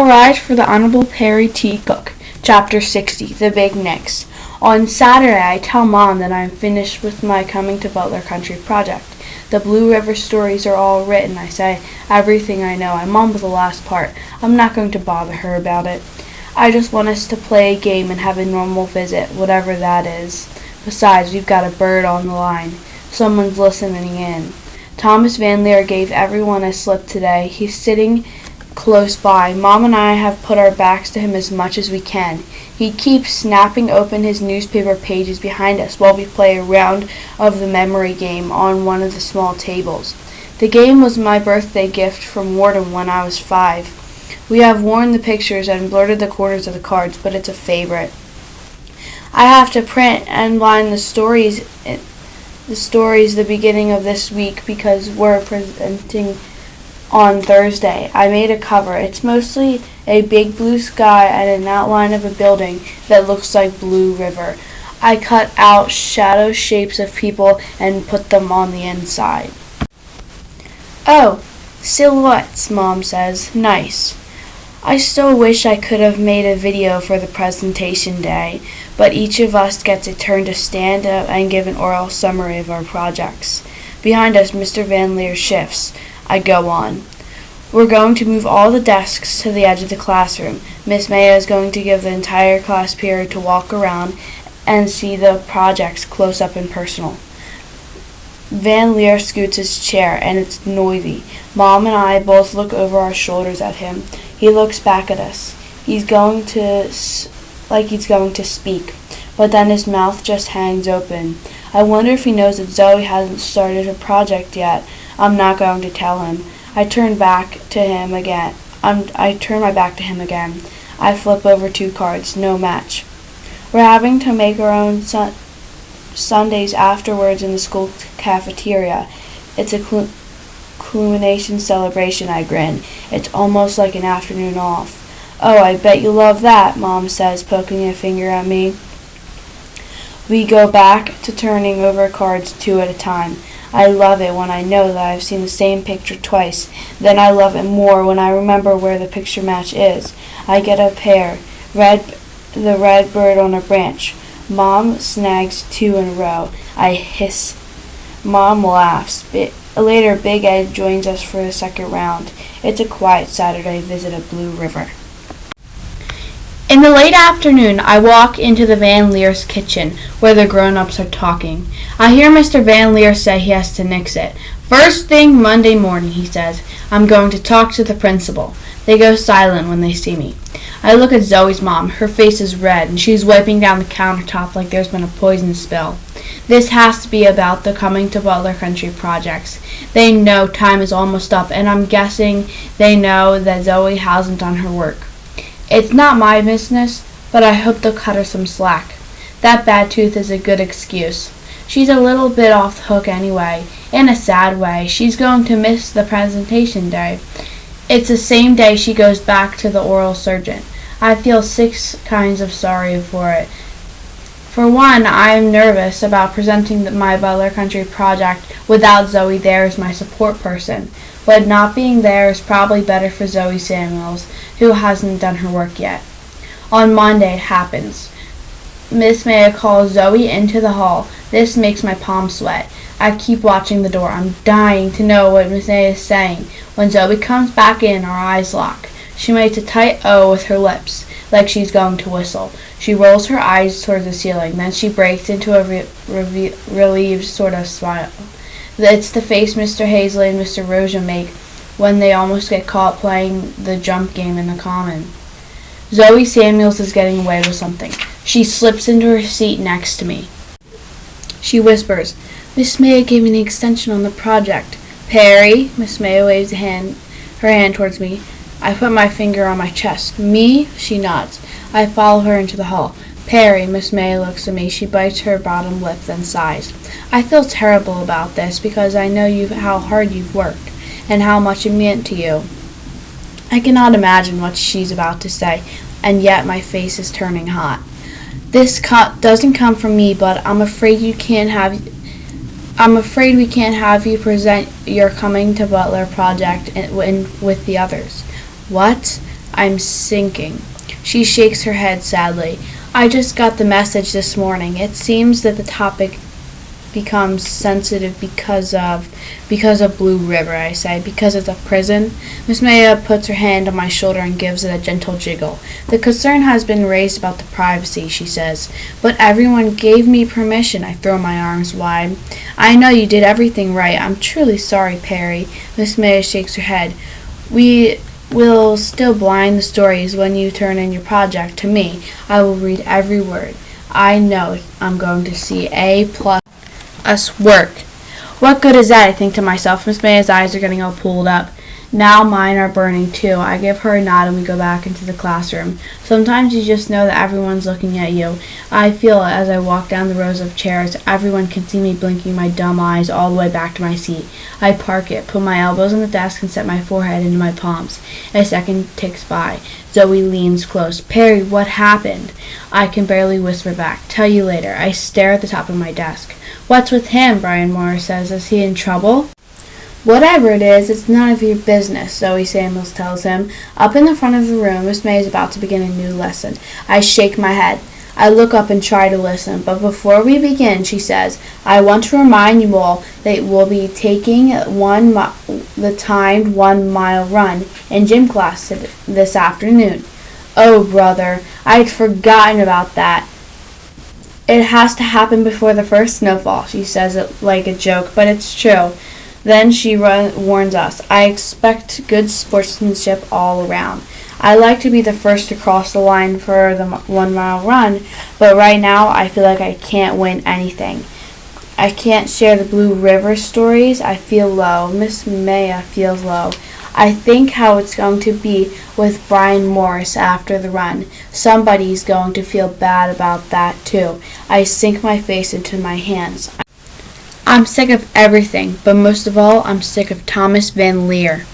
All rise for the Honorable Perry T. Cook. Chapter 60, The Big Nicks. On Saturday, I tell Mom that I am finished with my Coming to Butler Country project. The Blue River stories are all written. I say everything I know. I mumble the last part. I'm not going to bother her about it. I just want us to play a game and have a normal visit, whatever that is. Besides, we've got a bird on the line. Someone's listening in. Thomas Van Leer gave everyone a slip today. He's sitting close by. Mom and I have put our backs to him as much as we can. He keeps snapping open his newspaper pages behind us while we play a round of the memory game on one of the small tables. The game was my birthday gift from Warden when I was 5. We have worn the pictures and blurred the corners of the cards, but it's a favorite. I have to print and line the stories the beginning of this week because we're presenting on Thursday. I made a cover. It's mostly a big blue sky and an outline of a building that looks like Blue River. I cut out shadow shapes of people and put them on the inside. Oh, silhouettes, Mom says. Nice. I still wish I could have made a video for the presentation day, but each of us gets a turn to stand up and give an oral summary of our projects. Behind us, Mr. Van Leer shifts. I go on. We're going to move all the desks to the edge of the classroom. Miss Maya is going to give the entire class period to walk around and see the projects close up and personal. Van Leer scoots his chair, and it's noisy. Mom and I both look over our shoulders at him. He looks back at us. He's going to speak, but then his mouth just hangs open. I wonder if he knows that Zoe hasn't started her project yet. I'm not going to tell him. I turn my back to him again. I flip over 2 cards. No match. We're having to make our own sundaes afterwards in the school cafeteria. It's a culmination celebration, I grin. It's almost like an afternoon off. Oh, I bet you love that, Mom says, poking a finger at me. We go back to turning over cards 2 at a time. I love it when I know that I've seen the same picture twice. Then I love it more when I remember where the picture match is. I get a pair. The red bird on a branch. Mom snags 2 in a row. I hiss. Mom laughs. Later, Big Ed joins us for the second round. It's a quiet Saturday visit at Blue River. In the late afternoon, I walk into the Van Leer's kitchen, where the grown-ups are talking. I hear Mr. Van Leer say he has to nix it. First thing Monday morning, he says, I'm going to talk to the principal. They go silent when they see me. I look at Zoe's mom. Her face is red, and she's wiping down the countertop like there's been a poison spill. This has to be about the Coming to Butler Country projects. They know time is almost up, and I'm guessing they know that Zoe hasn't done her work. It's not my business, but I hope they'll cut her some slack. That bad tooth is a good excuse. She's a little bit off the hook anyway. In a sad way, she's going to miss the presentation day. It's the same day she goes back to the oral surgeon. I feel 6 kinds of sorry for it. For one, I am nervous about presenting my Butler Country project without Zoe there as my support person. But not being there is probably better for Zoe Samuels, who hasn't done her work yet. On Monday, it happens. Miss Maya calls Zoe into the hall. This makes my palms sweat. I keep watching the door. I'm dying to know what Miss Maya is saying. When Zoe comes back in, our eyes lock. She makes a tight O with her lips, like she's going to whistle. She rolls her eyes towards the ceiling. Then she breaks into a relieved sort of smile. It's the face Mr. Hazley and Mr. Roja make when they almost get caught playing the jump game in the common. Zoe Samuels is getting away with something. She slips into her seat next to me. She whispers, Miss Maya gave me an extension on the project. Perry, Miss Maya waves her hand towards me. I put my finger on my chest. Me? She nods. I follow her into the hall. Perry, Miss Maya looks at me. She bites her bottom lip, then sighs. I feel terrible about this because I know how hard you've worked and how much it meant to you. I cannot imagine what she's about to say, and yet my face is turning hot. This doesn't come from me, but I'm afraid we can't have you present your Coming to Butler project with the others. What? I'm sinking. She shakes her head sadly. I just got the message this morning. It seems that the topic becomes sensitive because of Blue River, I say. Because it's a prison? Miss Maya puts her hand on my shoulder and gives it a gentle jiggle. The concern has been raised about the privacy, she says. But everyone gave me permission. I throw my arms wide. I know you did everything right. I'm truly sorry, Perry. Miss Maya shakes her head. We will still blind the stories when you turn in your project to me. I will read every word. I know I'm going to see A+ us work. What good is that, I think to myself. Miss Maya's eyes are getting all pulled up. Now mine are burning too. I give her a nod and we go back into the classroom. Sometimes you just know that everyone's looking at you. I feel it as I walk down the rows of chairs. Everyone can see me blinking my dumb eyes all the way back to my seat. I park it, put my elbows on the desk and set my forehead into my palms. A second ticks by. Zoe leans close. Perry, what happened? I can barely whisper back. Tell you later. I stare at the top of my desk. What's with him? Brian Morris says. Is he in trouble? Whatever it is, it's none of your business, Zoe Samuels tells him. Up in the front of the room, Miss May is about to begin a new lesson. I shake my head. I look up and try to listen, but before we begin, she says, I want to remind you all that we'll be taking the timed 1 mile run in gym class this afternoon. Oh, brother, I'd forgotten about that. It has to happen before the first snowfall, she says it like a joke, but it's true. Then she warns us, I expect good sportsmanship all around. I like to be the first to cross the line for the 1 mile run, but right now I feel like I can't win anything. I can't share the Blue River stories. I feel low. Miss Maya feels low. I think how it's going to be with Brian Morris after the run. Somebody's going to feel bad about that too. I sink my face into my hands. I'm sick of everything, but most of all, I'm sick of Thomas Van Leer.